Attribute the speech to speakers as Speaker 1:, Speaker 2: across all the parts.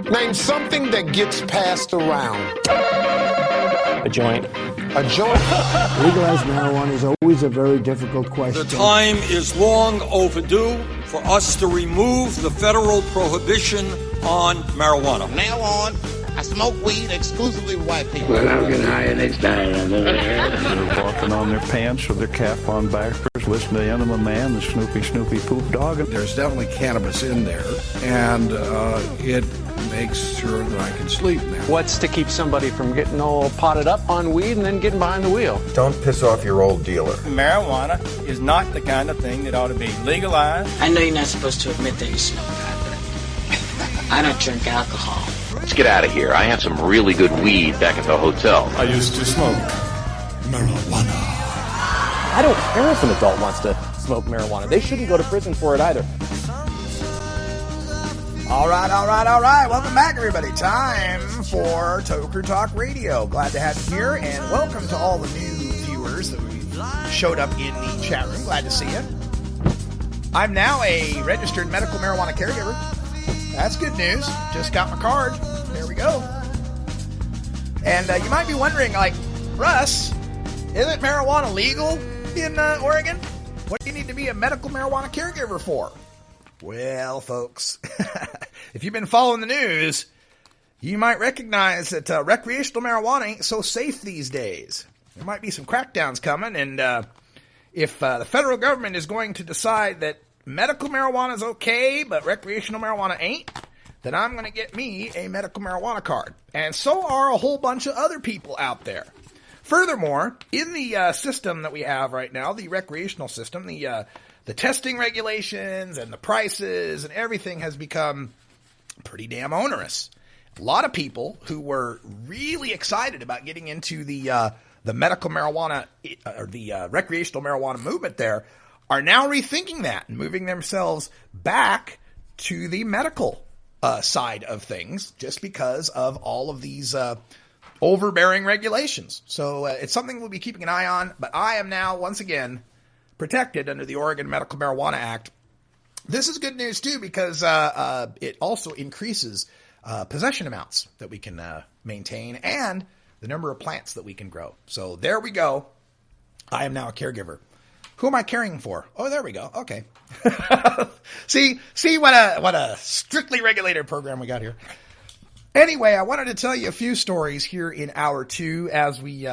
Speaker 1: Name something that gets passed around.
Speaker 2: A joint.
Speaker 1: A joint.
Speaker 3: Legalized marijuana is always a very difficult question.
Speaker 4: The time is long overdue for us to remove the federal prohibition on marijuana.
Speaker 5: From now on, I smoke weed exclusively with white people.
Speaker 6: Well, I'm getting high next time.
Speaker 7: They're walking on their pants with their cap on backwards, listening to Enema Man, the Snoopy Poop Dog.
Speaker 8: There's definitely cannabis in there, and it makes sure that I can sleep now.
Speaker 2: What's to keep somebody from getting all potted up on weed and then getting behind the wheel?
Speaker 9: Don't piss off your old dealer.
Speaker 10: Marijuana is not the kind of thing that ought to be legalized.
Speaker 11: I know you're not supposed to admit that you smoke pot, but I don't drink alcohol.
Speaker 12: Let's get out of here. I have some really good weed back at the hotel.
Speaker 13: I used to smoke marijuana.
Speaker 2: I don't care if an adult wants to smoke marijuana. They shouldn't go to prison for it either.
Speaker 14: All right. Welcome back, everybody. Time for Toker Talk Radio. Glad to have you here, and welcome to all the new viewers that showed up in the chat room. Glad to see you. I'm now a registered medical marijuana caregiver. That's good news. Just got my card. There we go. And you might be wondering, like, Russ, isn't marijuana legal in Oregon? What do you need to be a medical marijuana caregiver for? Well, folks, if you've been following the news, you might recognize that recreational marijuana ain't so safe these days. There might be some crackdowns coming, and if the federal government is going to decide that medical marijuana is okay, but recreational marijuana ain't, then I'm going to get me a medical marijuana card. And so are a whole bunch of other people out there. Furthermore, in the system that we have right now, the recreational system, the testing regulations and the prices and everything has become pretty damn onerous. A lot of people who were really excited about getting into the medical marijuana or the recreational marijuana movement there are now rethinking that and moving themselves back to the medical side of things just because of all of these overbearing regulations. So it's something we'll be keeping an eye on, but I am now once again protected under the Oregon Medical Marijuana Act. This is good news too because it also increases possession amounts that we can maintain and the number of plants that we can grow. So there we go. I am now a caregiver. Who am I caring for? Oh, there we go. Okay. see what a strictly regulated program we got here. Anyway, I wanted to tell you a few stories here in hour two as we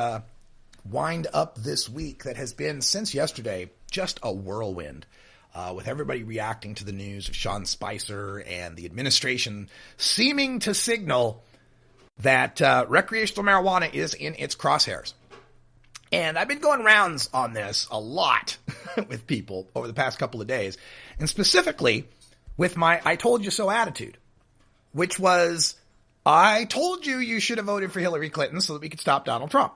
Speaker 14: wind up this week that has been, since yesterday, just a whirlwind. With everybody reacting to the news of Sean Spicer and the administration seeming to signal that recreational marijuana is in its crosshairs. And I've been going rounds on this a lot with people over the past couple of days, and specifically with my I told you so attitude, which was, I told you you should have voted for Hillary Clinton so that we could stop Donald Trump.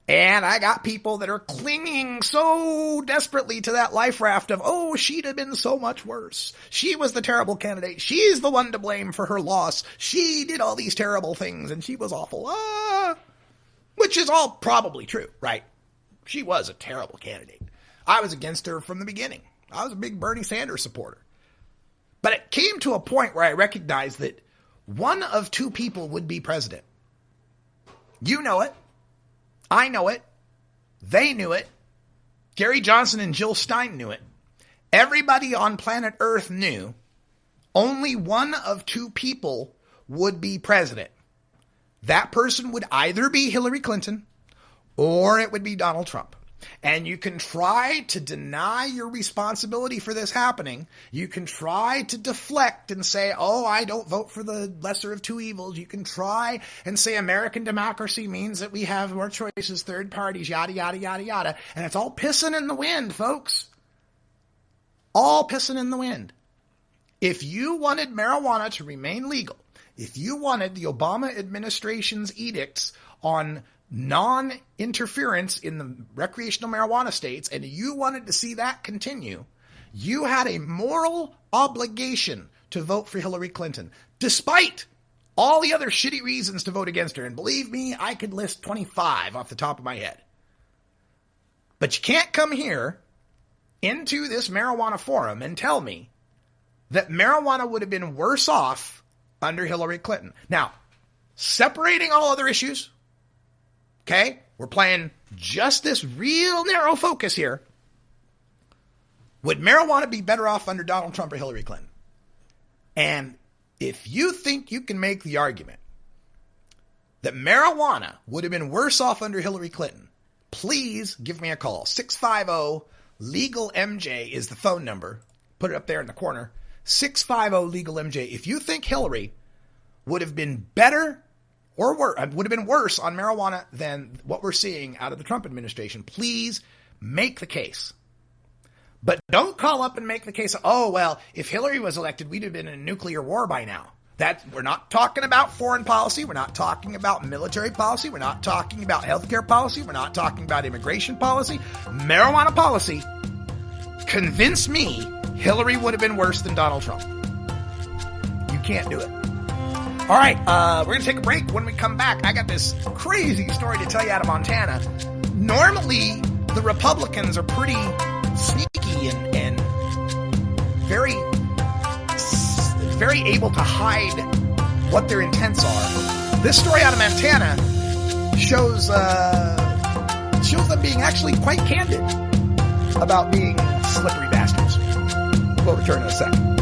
Speaker 14: And I got people that are clinging so desperately to that life raft of, oh, she'd have been so much worse. She was the terrible candidate. She's the one to blame for her loss. She did all these terrible things and she was awful. Which is all probably true, right? She was a terrible candidate. I was against her from the beginning. I was a big Bernie Sanders supporter. But it came to a point where I recognized that one of two people would be president. You know it. I know it. They knew it. Gary Johnson and Jill Stein knew it. Everybody on planet Earth knew only one of two people would be president. That person would either be Hillary Clinton or it would be Donald Trump. And you can try to deny your responsibility for this happening. You can try to deflect and say, oh, I don't vote for the lesser of two evils. You can try and say American democracy means that we have more choices, third parties, yada, yada, yada, yada. And it's all pissing in the wind, folks. All pissing in the wind. If you wanted marijuana to remain legal, if you wanted the Obama administration's edicts on non-interference in the recreational marijuana states, and you wanted to see that continue, you had a moral obligation to vote for Hillary Clinton, despite all the other shitty reasons to vote against her. And believe me, I could list 25 off the top of my head. But you can't come here into this marijuana forum and tell me that marijuana would have been worse off under Hillary Clinton. Now, separating all other issues, okay? We're playing just this real narrow focus here. Would marijuana be better off under Donald Trump or Hillary Clinton? And if you think you can make the argument that marijuana would have been worse off under Hillary Clinton, please give me a call. 650-LEGAL-MJ is the phone number. Put it up there in the corner. 650-LEGAL-MJ. If you think Hillary would have been better or would have been worse on marijuana than what we're seeing out of the Trump administration, please make the case. But don't call up and make the case, oh, well, if Hillary was elected, we'd have been in a nuclear war by now. We're not talking about foreign policy. We're not talking about military policy. We're not talking about healthcare policy. We're not talking about immigration policy. Marijuana policy. Convince me Hillary would have been worse than Donald Trump. You can't do it. All right, we're going to take a break. When we come back, I got this crazy story to tell you out of Montana. Normally, the Republicans are pretty sneaky and very able to hide what their intents are. This story out of Montana shows them being actually quite candid about being slippery bastards. We'll return in a second.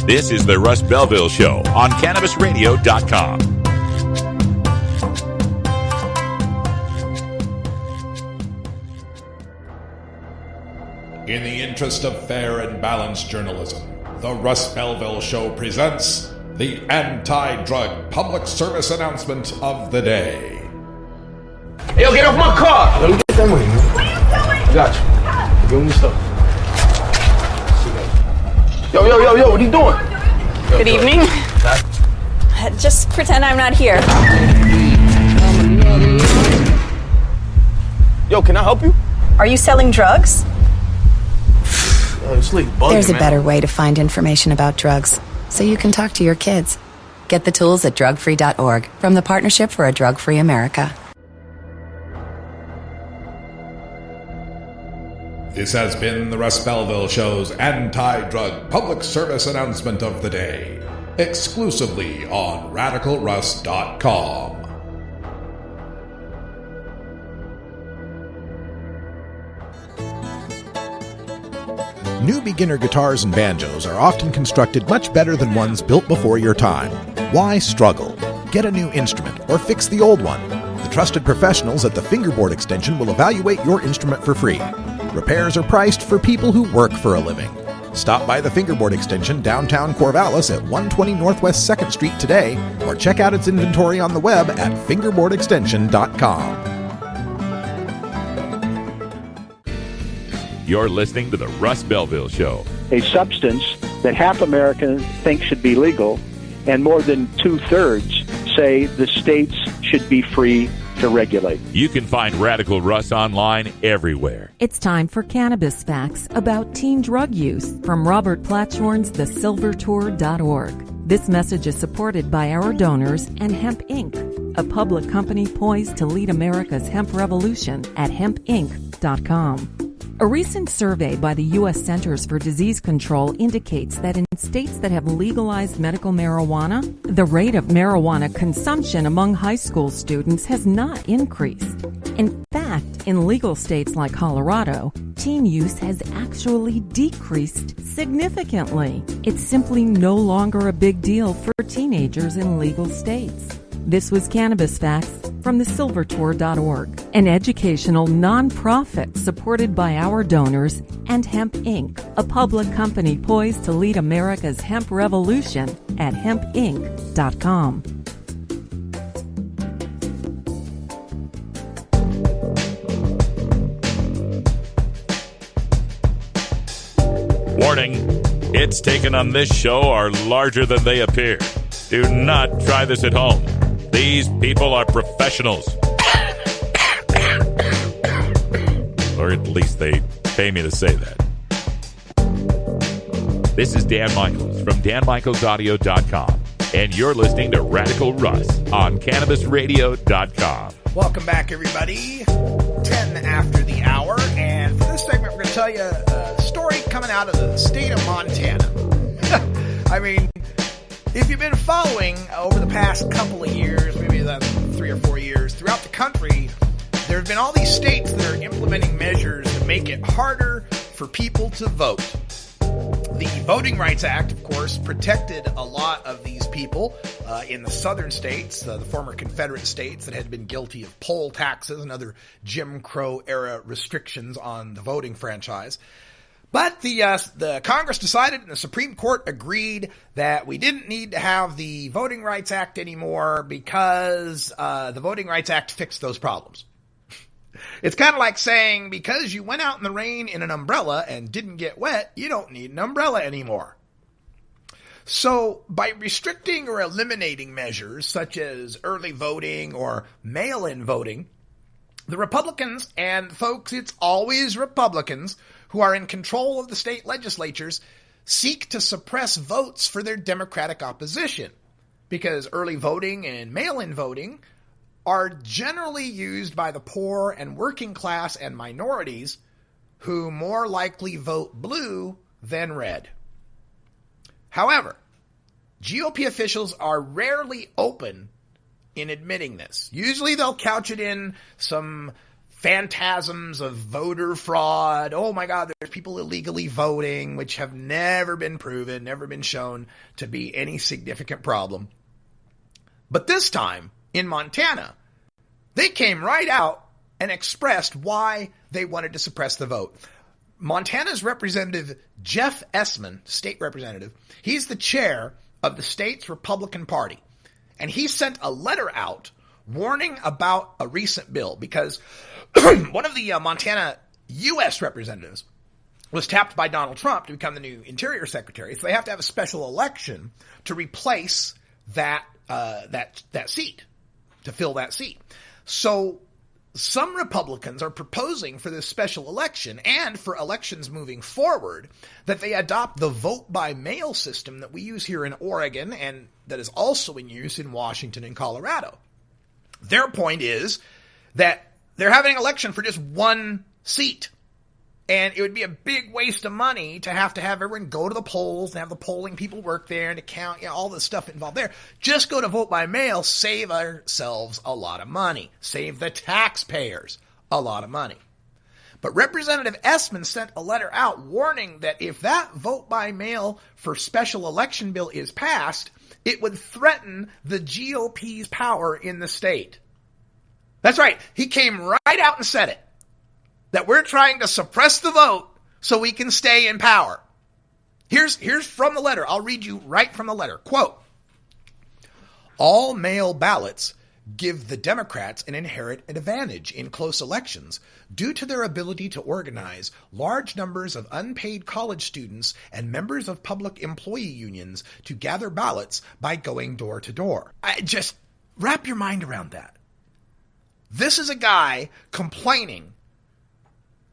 Speaker 6: This is the Russ Belville Show on cannabis-radio.com.
Speaker 13: In the interest of fair and balanced journalism, the Russ Belville Show presents the anti-drug public service announcement of the day.
Speaker 2: Hey, yo, get off my car! Let me get that money, man.
Speaker 15: What are you doing?
Speaker 2: I got you. Give me the stuff. Yo, what are you doing?
Speaker 15: Good evening. Just pretend I'm not here.
Speaker 2: Yo, can I help you?
Speaker 15: Are you selling drugs?
Speaker 16: There's a better way to find information about drugs, so you can talk to your kids. Get the tools at drugfree.org from the Partnership for a Drug-Free America.
Speaker 13: This has been the Russ Belville Show's anti-drug public service announcement of the day, exclusively on RadicalRuss.com.
Speaker 17: New beginner guitars and banjos are often constructed much better than ones built before your time. Why struggle? Get a new instrument or fix the old one. The trusted professionals at the Fingerboard Extension will evaluate your instrument for free. Repairs are priced for people who work for a living. Stop by the Fingerboard Extension downtown Corvallis at 120 Northwest 2nd Street today, or check out its inventory on the web at fingerboardextension.com.
Speaker 6: You're listening to the Russ Belville Show.
Speaker 18: A substance that half Americans think should be legal, and more than 2/3 say the states should be free to regulate.
Speaker 6: You can find Radical Russ online everywhere.
Speaker 19: It's time for Cannabis Facts about teen drug use from Robert Platshorn's thesilvertour.org. This message is supported by our donors and Hemp Inc., a public company poised to lead America's hemp revolution at hempinc.com. A recent survey by the U.S. Centers for Disease Control indicates that in states that have legalized medical marijuana, the rate of marijuana consumption among high school students has not increased. In fact, in legal states like Colorado, teen use has actually decreased significantly. It's simply no longer a big deal for teenagers in legal states. This was Cannabis Facts from thesilvertour.org, an educational nonprofit supported by our donors and Hemp Inc., a public company poised to lead America's hemp revolution at hempinc.com.
Speaker 6: Warning, hits taken on this show are larger than they appear. Do not try this at home. These people are professionals. Or at least they pay me to say that. This is Dan Michaels from danmichaelsaudio.com, and you're listening to Radical Russ on cannabisradio.com.
Speaker 14: Welcome back, everybody. 10 after the hour, and for this segment, we're to tell you a story coming out of the state of Montana. I mean, if you've been following over the past couple of years, maybe 3 or 4 years, throughout the country, there have been all these states that are implementing measures to make it harder for people to vote. The Voting Rights Act, of course, protected a lot of these people in the southern states, the former Confederate states that had been guilty of poll taxes and other Jim Crow-era restrictions on the voting franchise. But the Congress decided and the Supreme Court agreed that we didn't need to have the Voting Rights Act anymore because the Voting Rights Act fixed those problems. It's kind of like saying because you went out in the rain in an umbrella and didn't get wet, you don't need an umbrella anymore. So by restricting or eliminating measures such as early voting or mail-in voting, the Republicans, and folks, it's always Republicans who are in control of the state legislatures, seek to suppress votes for their Democratic opposition, because early voting and mail-in voting are generally used by the poor and working class and minorities who more likely vote blue than red. However, GOP officials are rarely open in admitting this. Usually they'll couch it in some phantasms of voter fraud. Oh my God, there's people illegally voting, which have never been proven, never been shown to be any significant problem. But this time, in Montana, they came right out and expressed why they wanted to suppress the vote. Montana's Representative Jeff Essman, state representative, he's the chair of the state's Republican Party. And he sent a letter out warning about a recent bill because one of the Montana U.S. representatives was tapped by Donald Trump to become the new Interior Secretary. So they have to have a special election to replace that seat, to fill that seat. So some Republicans are proposing for this special election and for elections moving forward that they adopt the vote-by-mail system that we use here in Oregon and that is also in use in Washington and Colorado. Their point is that they're having an election for just one seat. And it would be a big waste of money to have everyone go to the polls and have the polling people work there and to count, all the stuff involved there. Just go to vote by mail, save ourselves a lot of money. Save the taxpayers a lot of money. But Representative Essman sent a letter out warning that if that vote by mail for special election bill is passed, it would threaten the GOP's power in the state. That's right. He came right out and said it. That we're trying to suppress the vote so we can stay in power. Here's from the letter. I'll read you right from the letter. Quote, all mail ballots give the Democrats an inherent advantage in close elections due to their ability to organize large numbers of unpaid college students and members of public employee unions to gather ballots by going door to door. Just wrap your mind around that. This is a guy complaining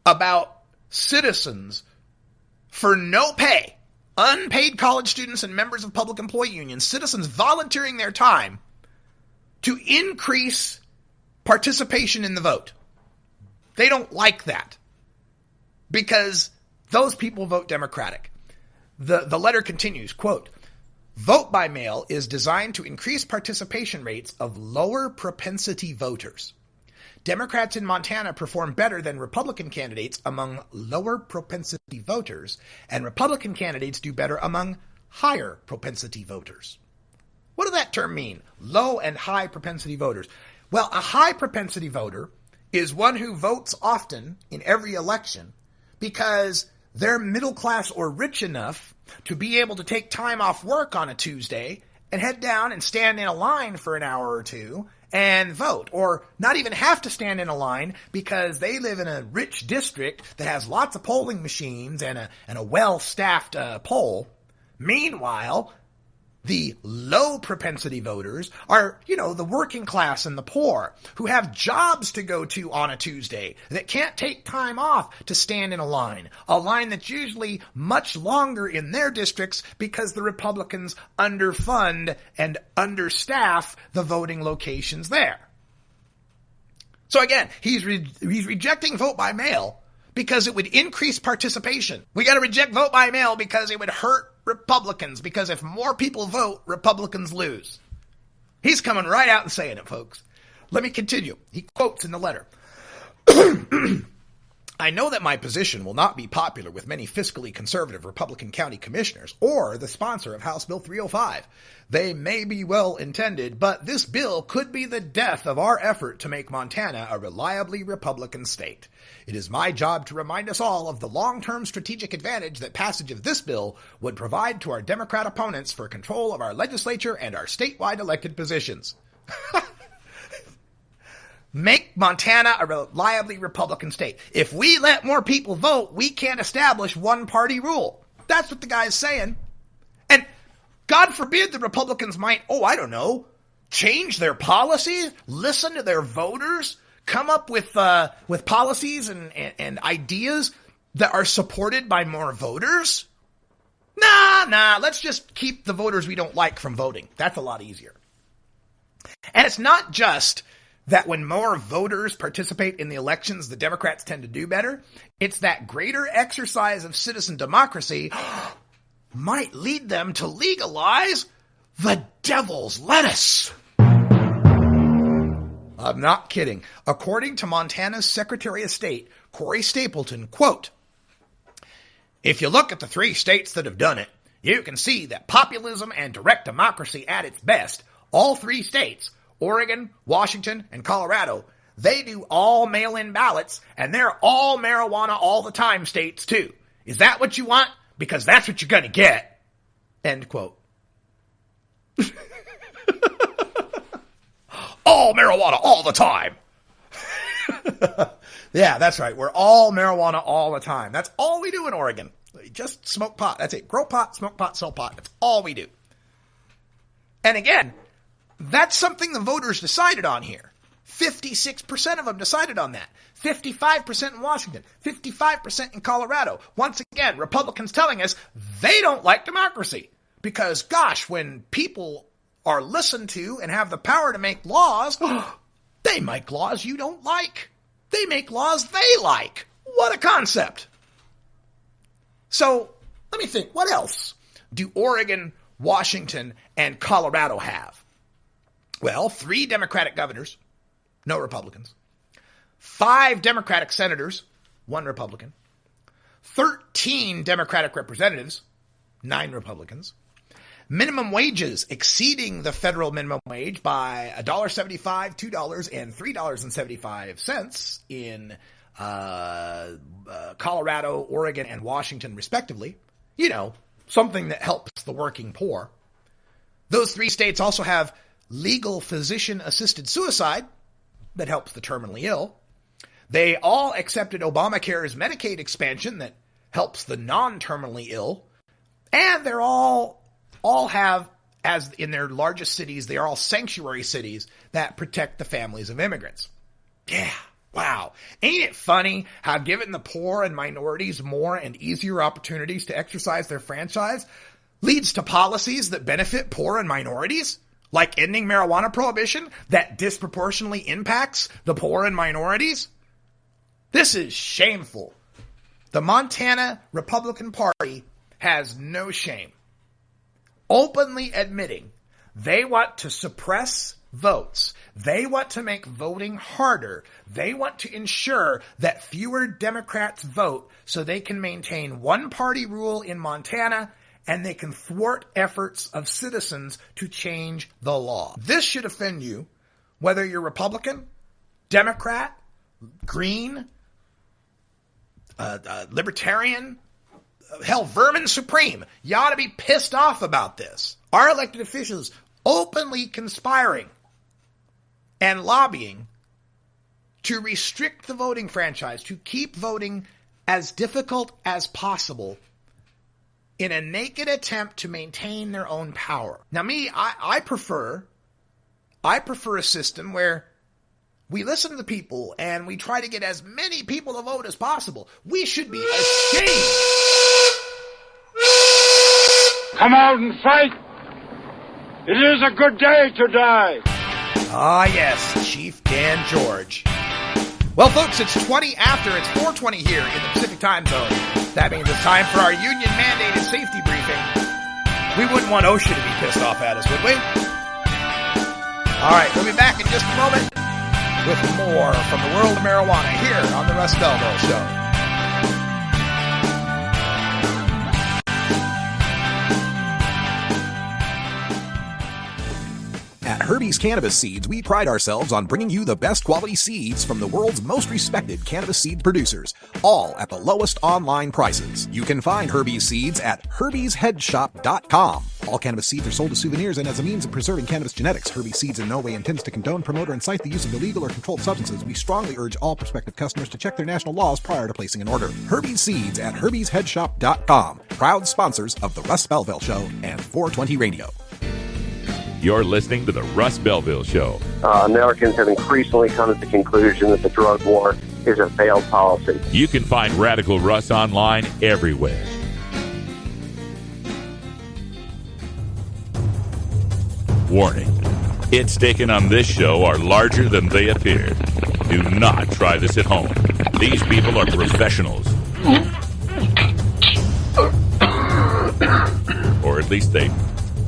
Speaker 14: about citizens for no pay, unpaid college students and members of public employee unions, citizens volunteering their time to increase participation in the vote. They don't like that because those people vote Democratic. The letter continues, quote, vote by mail is designed to increase participation rates of lower propensity voters. Democrats in Montana perform better than Republican candidates among lower propensity voters, and Republican candidates do better among higher propensity voters. What does that term mean? Low and high propensity voters. Well, a high propensity voter is one who votes often in every election because they're middle class or rich enough to be able to take time off work on a Tuesday and head down and stand in a line for an hour or two and vote, or not even have to stand in a line because they live in a rich district that has lots of polling machines and a well-staffed poll. Meanwhile, the low propensity voters are, the working class and the poor who have jobs to go to on a Tuesday that can't take time off to stand in a line that's usually much longer in their districts because the Republicans underfund and understaff the voting locations there. So again, he's rejecting vote by mail because it would increase participation. We got to reject vote by mail because it would hurt Republicans, because if more people vote, Republicans lose. He's coming right out and saying it, folks. Let me continue. He quotes in the letter. I know that my position will not be popular with many fiscally conservative Republican county commissioners or the sponsor of House Bill 305. They may be well intended, but this bill could be the death of our effort to make Montana a reliably Republican state. It is my job to remind us all of the long-term strategic advantage that passage of this bill would provide to our Democrat opponents for control of our legislature and our statewide elected positions. Make Montana a reliably Republican state. If we let more people vote, we can't establish one-party rule. That's what the guy's saying. And God forbid the Republicans might, change their policies, listen to their voters, come up with policies and ideas that are supported by more voters. Nah, let's just keep the voters we don't like from voting. That's a lot easier. And it's not just that when more voters participate in the elections, the Democrats tend to do better. It's that greater exercise of citizen democracy might lead them to legalize the devil's lettuce. I'm not kidding. According to Montana's Secretary of State, Corey Stapleton, quote, "If you look at the 3 states that have done it, you can see that populism and direct democracy at its best, all 3 states, Oregon, Washington, and Colorado, they do all mail-in ballots, and they're all marijuana all the time states, too. Is that what you want? Because that's what you're going to get." End quote. All marijuana all the time. Yeah, that's right. We're all marijuana all the time. That's all we do in Oregon. Just smoke pot. That's it. Grow pot, smoke pot, sell pot. That's all we do. And again, that's something the voters decided on here. 56% of them decided on that. 55% in Washington. 55% in Colorado. Once again, Republicans telling us they don't like democracy. Because, gosh, when people are listened to and have the power to make laws, they make laws you don't like. They make laws they like. What a concept. So, let me think. What else do Oregon, Washington, and Colorado have? Well, 3 Democratic governors, no Republicans. 5 Democratic senators, 1 Republican. 13 Democratic representatives, 9 Republicans. Minimum wages exceeding the federal minimum wage by $1.75, $2, and $3.75 in Colorado, Oregon, and Washington, respectively. You know, something that helps the working poor. Those 3 states also have legal physician-assisted suicide that helps the terminally ill. They all accepted Obamacare's Medicaid expansion that helps the non-terminally ill. And they're all have, as in their largest cities, they are all sanctuary cities that protect the families of immigrants. Yeah, wow. Ain't it funny how giving the poor and minorities more and easier opportunities to exercise their franchise leads to policies that benefit poor and minorities? Like ending marijuana prohibition that disproportionately impacts the poor and minorities? This is shameful. The Montana Republican Party has no shame. Openly admitting they want to suppress votes. They want to make voting harder. They want to ensure that fewer Democrats vote so they can maintain one-party rule in Montana and they can thwart efforts of citizens to change the law. This should offend you, whether you're Republican, Democrat, Green, Libertarian, hell, Vermin Supreme. You ought to be pissed off about this. Our elected officials openly conspiring and lobbying to restrict the voting franchise, to keep voting as difficult as possible in a naked attempt to maintain their own power. Now I prefer a system where we listen to the people and we try to get as many people to vote as possible. We should be ashamed.
Speaker 20: Come out and fight. It is a good day to die.
Speaker 14: Ah, yes, Chief Dan George. Well, folks, it's 20 after. It's 4:20 here in the Pacific time zone. That means it's time for our union-mandated safety briefing. We wouldn't want OSHA to be pissed off at us, would we? All right, we'll be back in just a moment with more from the world of marijuana here on the Russ Belville Show.
Speaker 17: At Herbie's Cannabis Seeds, we pride ourselves on bringing you the best quality seeds from the world's most respected cannabis seed producers, all at the lowest online prices. You can find Herbie's Seeds at herbiesheadshop.com. All cannabis seeds are sold as souvenirs and as a means of preserving cannabis genetics. Herbie's Seeds in no way intends to condone, promote, or incite the use of illegal or controlled substances. We strongly urge all prospective customers to check their national laws prior to placing an order. Herbie's Seeds at herbiesheadshop.com. Proud sponsors of the Russ Belville Show and 420 Radio.
Speaker 6: You're listening to the Russ Belville Show.
Speaker 18: Americans have increasingly come to the conclusion that the drug war is a failed policy.
Speaker 6: You can find Radical Russ online everywhere. Warning. Hits taken on this show are larger than they appear. Do not try this at home. These people are professionals. Or at least they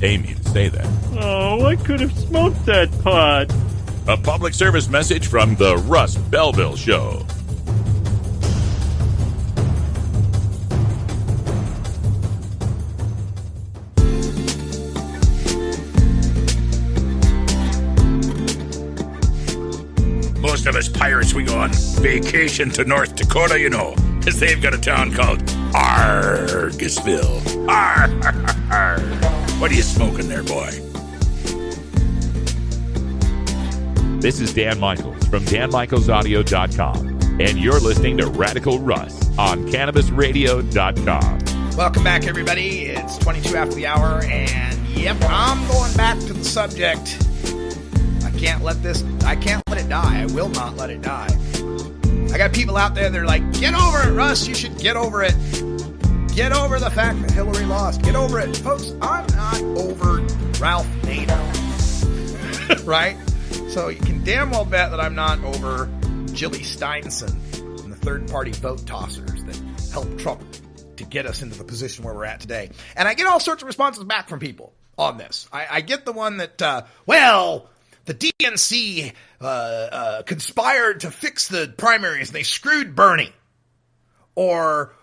Speaker 6: aim you to say that.
Speaker 21: Oh, I could have smoked that pot.
Speaker 6: A public service message from the Russ Belville Show. Most of us pirates, we go on vacation to North Dakota, you know, because they've got a town called Argosville. Arr. What are you smoking there, boy? This is Dan Michaels from DanMichaelsAudio.com, and you're listening to Radical Russ on CannabisRadio.com.
Speaker 14: Welcome back, everybody. It's 22 after the hour, and yep, I'm going back to the subject. I can't let it die. I will not let it die. I got people out there, they're like, get over it, Russ. You should get over it. Get over the fact that Hillary lost. Get over it. Folks, I'm not over Ralph Nader. Right? So you can damn well bet that I'm not over Jilly Steinson and the third-party vote tossers that helped Trump to get us into the position where we're at today. And I get all sorts of responses back from people on this. I get the one that, the DNC conspired to fix the primaries and they screwed Bernie. Or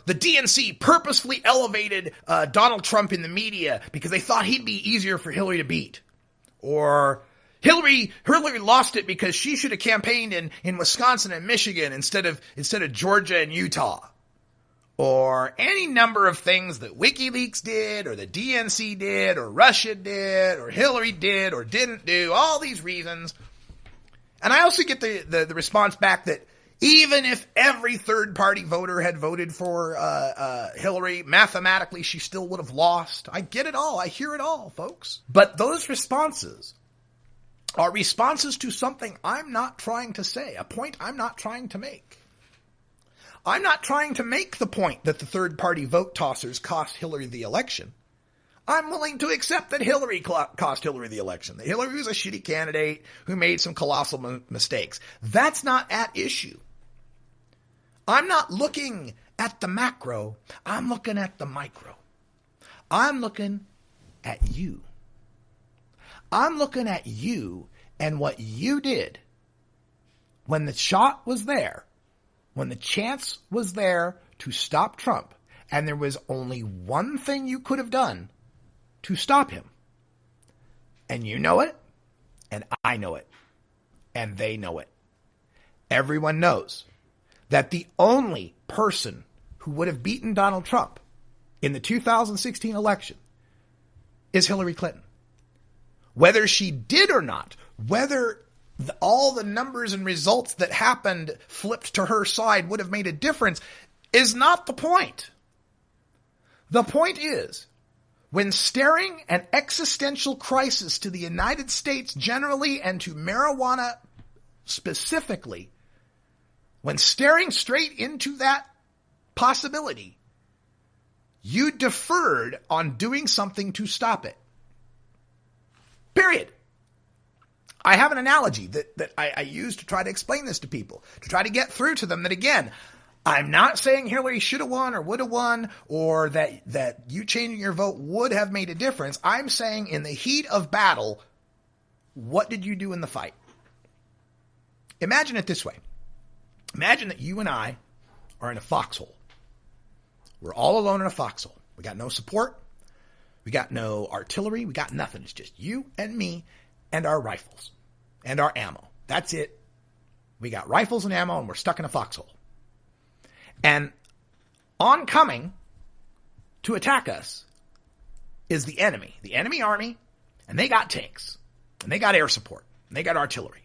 Speaker 14: the DNC purposefully elevated Donald Trump in the media because they thought he'd be easier for Hillary to beat. Or Hillary lost it because she should have campaigned in Wisconsin and Michigan instead of Georgia and Utah. Or any number of things that WikiLeaks did, or the DNC did, or Russia did, or Hillary did, or didn't do, all these reasons. And I also get the response back that even if every third-party voter had voted for Hillary, mathematically she still would have lost. I get it all. I hear it all, folks. But those responses are responses to something I'm not trying to say, a point I'm not trying to make. I'm not trying to make the point that the third-party vote tossers cost Hillary the election. I'm willing to accept that Hillary cost Hillary the election, that Hillary was a shitty candidate who made some colossal mistakes. That's not at issue. I'm not looking at the macro. I'm looking at the micro. I'm looking at you. I'm looking at you and what you did when the shot was there, when the chance was there to stop Trump, and there was only one thing you could have done to stop him. And you know it, and I know it, and they know it. Everyone knows that the only person who would have beaten Donald Trump in the 2016 election is Hillary Clinton. Whether she did or not, whether all the numbers and results that happened flipped to her side would have made a difference is not the point. The point is, when staring an existential crisis to the United States generally and to marijuana specifically, when staring straight into that possibility, you deferred on doing something to stop it. Period. I have an analogy that I use to try to explain this to people, to try to get through to them that, again, I'm not saying Hillary should have won or would have won, or that you changing your vote would have made a difference. I'm saying in the heat of battle, what did you do in the fight? Imagine it this way. Imagine that you and I are in a foxhole. We're all alone in a foxhole. We got no support. We got no artillery. We got nothing. It's just you and me and our rifles and our ammo. That's it. We got rifles and ammo, and we're stuck in a foxhole. And oncoming to attack us is the enemy army, and they got tanks, and they got air support, and they got artillery.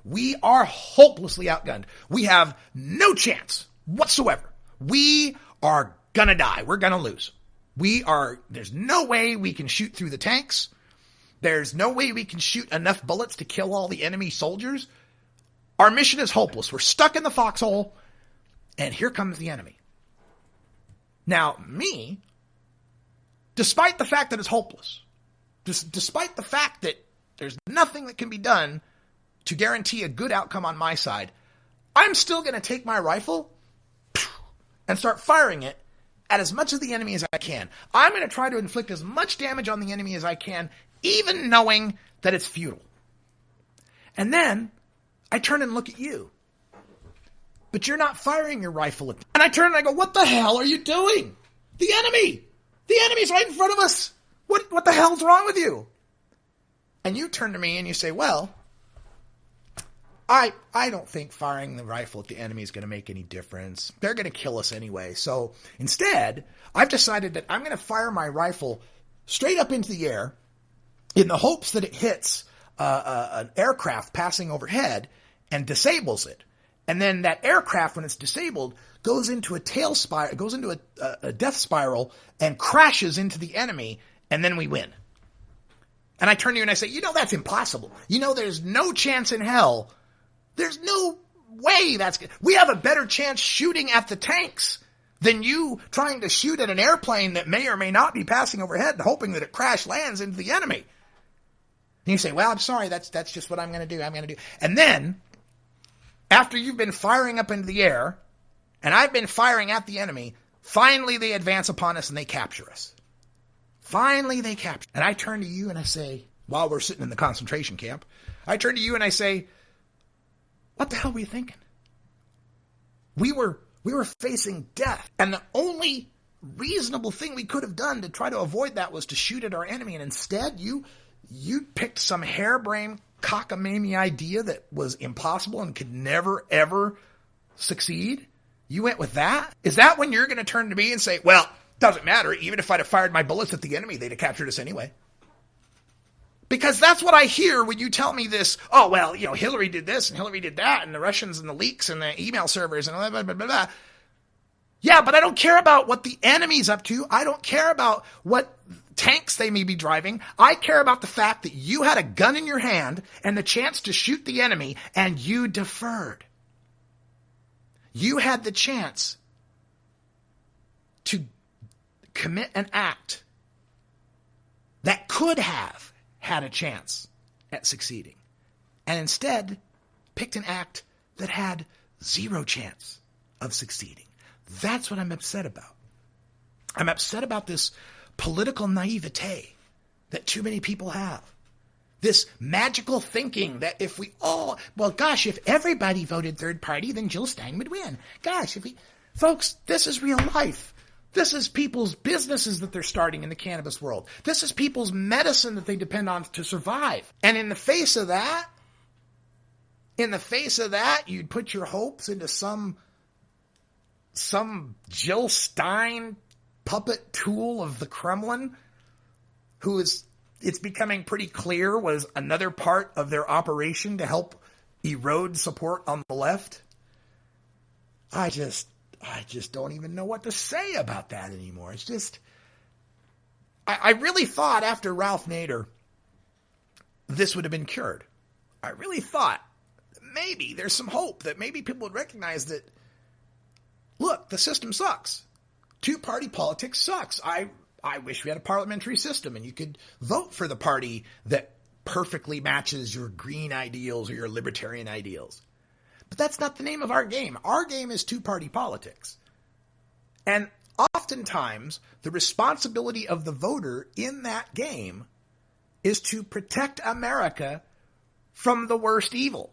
Speaker 14: We are hopelessly outgunned. We have no chance whatsoever. We are gonna die. We're gonna lose. There's no way we can shoot through the tanks. There's no way we can shoot enough bullets to kill all the enemy soldiers. Our mission is hopeless. We're stuck in the foxhole. And here comes the enemy. Now, me, despite the fact that it's hopeless, despite the fact that there's nothing that can be done to guarantee a good outcome on my side, I'm still going to take my rifle and start firing it at as much of the enemy as I can. I'm going to try to inflict as much damage on the enemy as I can, even knowing that it's futile. And then I turn and look at you. But you're not firing your rifle at me. And I turn and I go, what the hell are you doing? The enemy's right in front of us. What the hell's wrong with you? And you turn to me and you say, well, I don't think firing the rifle at the enemy is going to make any difference. They're going to kill us anyway. So instead, I've decided that I'm going to fire my rifle straight up into the air in the hopes that it hits an aircraft passing overhead and disables it. And then that aircraft, when it's disabled, goes into a a death spiral and crashes into the enemy, and then we win. And I turn to you and I say, that's impossible. There's no chance in hell. There's no way that's good. We have a better chance shooting at the tanks than you trying to shoot at an airplane that may or may not be passing overhead and hoping that it crash lands into the enemy. And you say, well, I'm sorry, that's just what I'm going to do. And then, after you've been firing up into the air, and I've been firing at the enemy, finally they advance upon us and they capture us. And I turn to you and I say, while we're sitting in the concentration camp, I turn to you and I say, what the hell were you thinking? We were facing death. And the only reasonable thing we could have done to try to avoid that was to shoot at our enemy. And instead, you picked some harebrained cockamamie idea that was impossible and could never, ever succeed. You went with that? Is that when you're going to turn to me and say, well, doesn't matter. Even if I'd have fired my bullets at the enemy, they'd have captured us anyway. Because that's what I hear when you tell me this. Oh, well, Hillary did this and Hillary did that and the Russians and the leaks and the email servers and blah, blah, blah, blah, blah. Yeah, but I don't care about what the enemy's up to. I don't care about what tanks they may be driving. I care about the fact that you had a gun in your hand and the chance to shoot the enemy and you deferred. You had the chance to commit an act that could have had a chance at succeeding, and instead picked an act that had zero chance of succeeding. That's what I'm upset about. I'm upset about this political naivete that too many people have. This magical thinking that if everybody voted third party, then Jill Stein would win. Folks, this is real life. This is people's businesses that they're starting in the cannabis world. This is people's medicine that they depend on to survive. And in the face of that, you'd put your hopes into some Jill Stein puppet tool of the Kremlin, who is, it's becoming pretty clear, was another part of their operation to help erode support on the left. I just don't even know what to say about that anymore. It's just, I really thought after Ralph Nader, this would have been cured. I really thought maybe there's some hope that maybe people would recognize that, look, the system sucks. Two-party politics sucks. I wish we had a parliamentary system and you could vote for the party that perfectly matches your green ideals or your libertarian ideals. But that's not the name of our game. Our game is two-party politics. And oftentimes, the responsibility of the voter in that game is to protect America from the worst evil.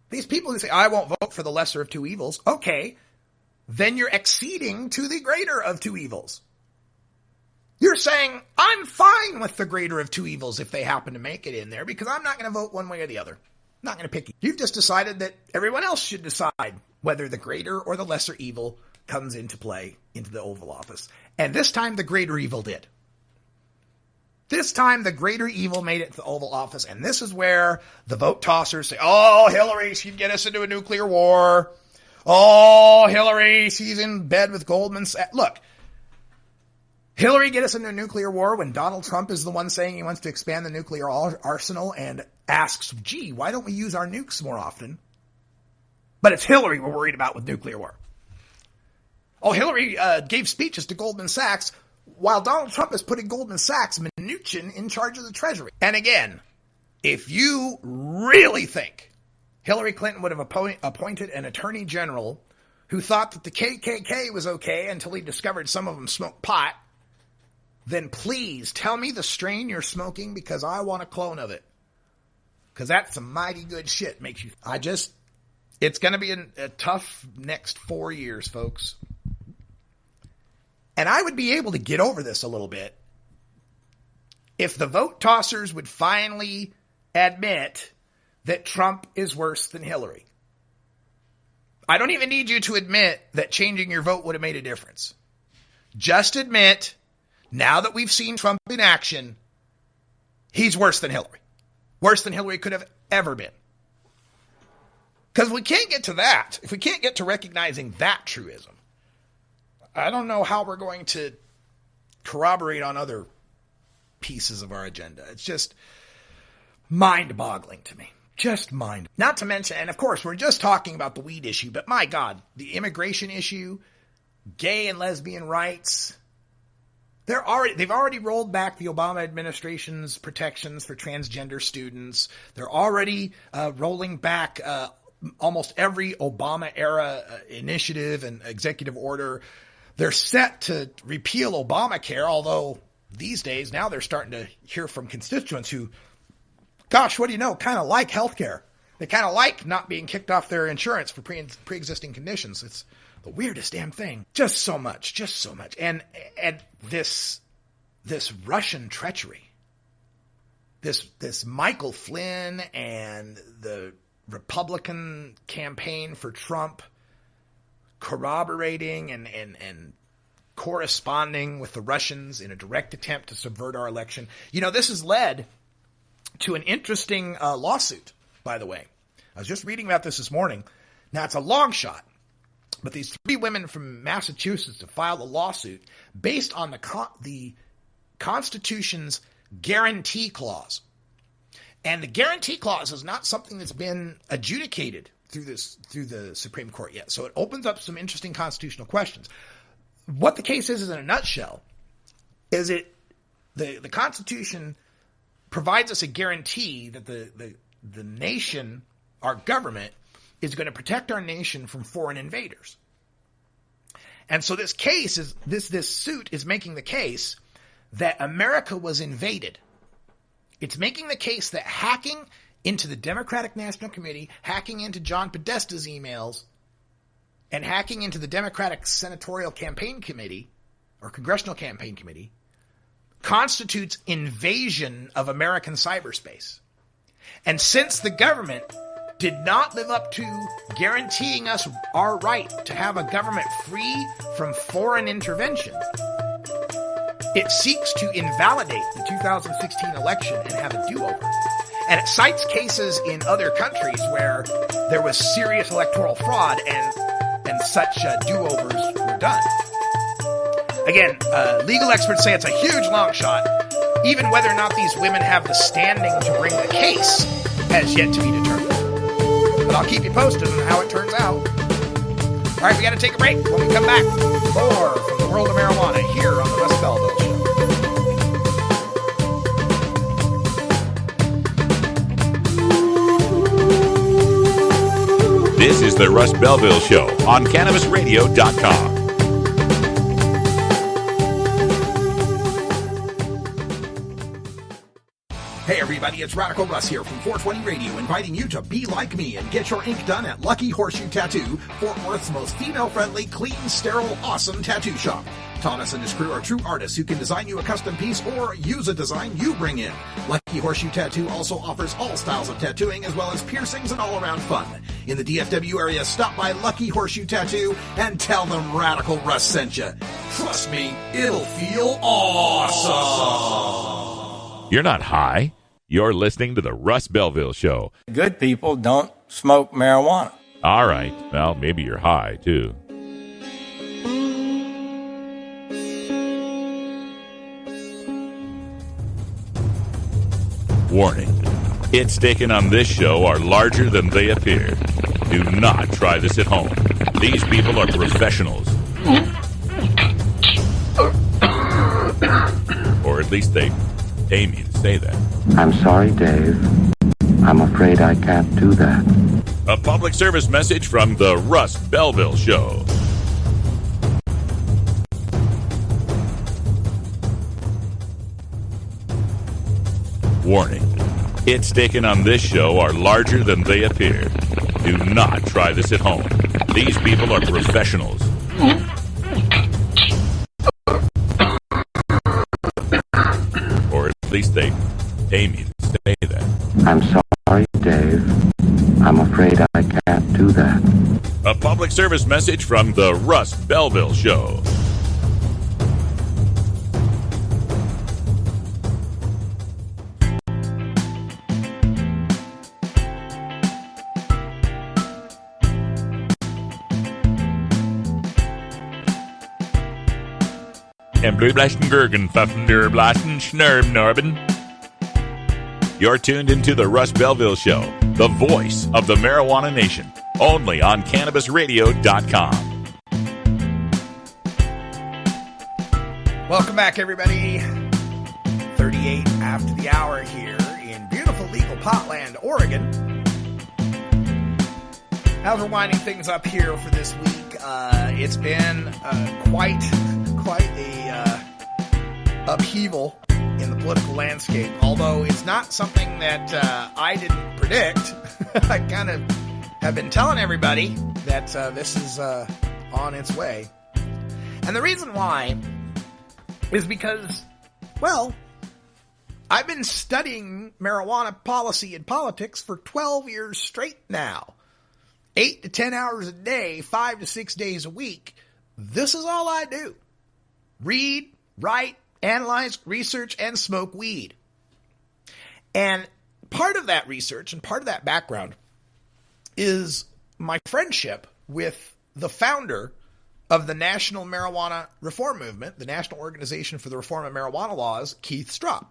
Speaker 14: These people who say, I won't vote for the lesser of two evils, okay, then you're acceding to the greater of two evils. You're saying, I'm fine with the greater of two evils if they happen to make it in there because I'm not going to vote one way or the other. I'm not going to pick you. You've just decided that everyone else should decide whether the greater or the lesser evil comes into play into the Oval Office. And this time the greater evil did. This time the greater evil made it to the Oval Office. And this is where the vote tossers say, oh, Hillary, she'd get us into a nuclear war. Oh, Hillary, she's in bed with Goldman Sachs. Look, Hillary get us into a nuclear war when Donald Trump is the one saying he wants to expand the nuclear arsenal and asks, gee, why don't we use our nukes more often? But it's Hillary we're worried about with nuclear war. Oh, Hillary gave speeches to Goldman Sachs while Donald Trump is putting Goldman Sachs, Mnuchin, in charge of the Treasury. And again, if you really think Hillary Clinton would have appointed an attorney general who thought that the KKK was okay until he discovered some of them smoked pot, then please tell me the strain you're smoking because I want a clone of it. Because that's some mighty good shit. Makes you... It's going to be a tough next 4 years, folks. And I would be able to get over this a little bit if the vote tossers would finally admit that Trump is worse than Hillary. I don't even need you to admit that changing your vote would have made a difference. Just admit, now that we've seen Trump in action, he's worse than Hillary. Worse than Hillary could have ever been. Because if we can't get to that, if we can't get to recognizing that truism, I don't know how we're going to corroborate on other pieces of our agenda. It's just mind-boggling to me. Just mind. Not to mention, and of course, we're just talking about the weed issue, but my God, the immigration issue, gay and lesbian rights, they've already rolled back the Obama administration's protections for transgender students. They're already rolling back almost every Obama-era initiative and executive order. They're set to repeal Obamacare, although these days now they're starting to hear from constituents who, gosh, what do you know, kind of like healthcare. They kind of like not being kicked off their insurance for pre-existing conditions. It's the weirdest damn thing. Just so much. And this Russian treachery, this Michael Flynn and the Republican campaign for Trump corroborating and corresponding with the Russians in a direct attempt to subvert our election. You know, this has led to an interesting lawsuit, by the way. I was just reading about this morning. Now, it's a long shot, but these 3 women from Massachusetts have filed a lawsuit based on the Constitution's guarantee clause. And the guarantee clause is not something that's been adjudicated through the Supreme Court yet. So it opens up some interesting constitutional questions. What the case is in a nutshell is the Constitution provides us a guarantee that the nation, our government, is going to protect our nation from foreign invaders. And so this case is this suit is making the case that America was invaded. It's making the case that hacking into the Democratic National Committee, hacking into John Podesta's emails, and hacking into the Democratic Senatorial Campaign Committee, or Congressional Campaign Committee, constitutes invasion of American cyberspace. And since the government did not live up to guaranteeing us our right to have a government free from foreign intervention, it seeks to invalidate the 2016 election and have a do-over. And it cites cases in other countries where there was serious electoral fraud and such do-overs were done. Again, legal experts say it's a huge long shot. Even whether or not these women have the standing to bring the case has yet to be determined. But I'll keep you posted on how it turns out. All right, we got to take a break. When we come back, more from the world of marijuana here on the Russ Belville Show.
Speaker 6: This is the Russ Belville Show on cannabis-radio.com.
Speaker 14: Hey everybody, it's Radical Russ here from 420 Radio, inviting you to be like me and get your ink done at Lucky Horseshoe Tattoo, Fort Worth's most female-friendly, clean, sterile, awesome tattoo shop. Thomas and his crew are true artists who can design you a custom piece or use a design you bring in. Lucky Horseshoe Tattoo also offers all styles of tattooing as well as piercings and all-around fun. In the DFW area, stop by Lucky Horseshoe Tattoo and tell them Radical Russ sent you. Trust me, it'll feel awesome.
Speaker 6: You're not high. You're listening to the Russ Belville Show.
Speaker 10: Good people don't smoke marijuana.
Speaker 6: All right. Well, maybe you're high, too. Warning. Hits taken on this show are larger than they appear. Do not try this at home. These people are professionals. Or at least they aim you to say that.
Speaker 1: I'm sorry, Dave. I'm afraid I can't do that.
Speaker 6: A public service message from the Russ Belville Show. Warning. Hits taken on this show are larger than they appear. Do not try this at home. These people are professionals. Or at least they aim you to say that.
Speaker 1: I'm sorry, Dave. I'm afraid I can't do that.
Speaker 6: A public service message from the Russ Belville Show. And Blue Blasten Gergen, Pfaffen der Blasten Schnurb Norben. You're tuned into the Russ Belville Show, the voice of the marijuana nation, only on cannabis-radio.com.
Speaker 14: Welcome back, everybody. 38 after the hour here in beautiful legal Potland, Oregon. As we're winding things up here for this week, it's been quite a upheaval in the political landscape, although it's not something that I didn't predict. I kind of have been telling everybody that this is on its way. And the reason why is because, well, I've been studying marijuana policy and politics for 12 years straight now. 8 to 10 hours a day, 5 to 6 days a week. This is all I do. Read, write, analyze, research, and smoke weed. And part of that research and part of that background is my friendship with the founder of the National Marijuana Reform Movement, the National Organization for the Reform of Marijuana Laws, Keith Straub.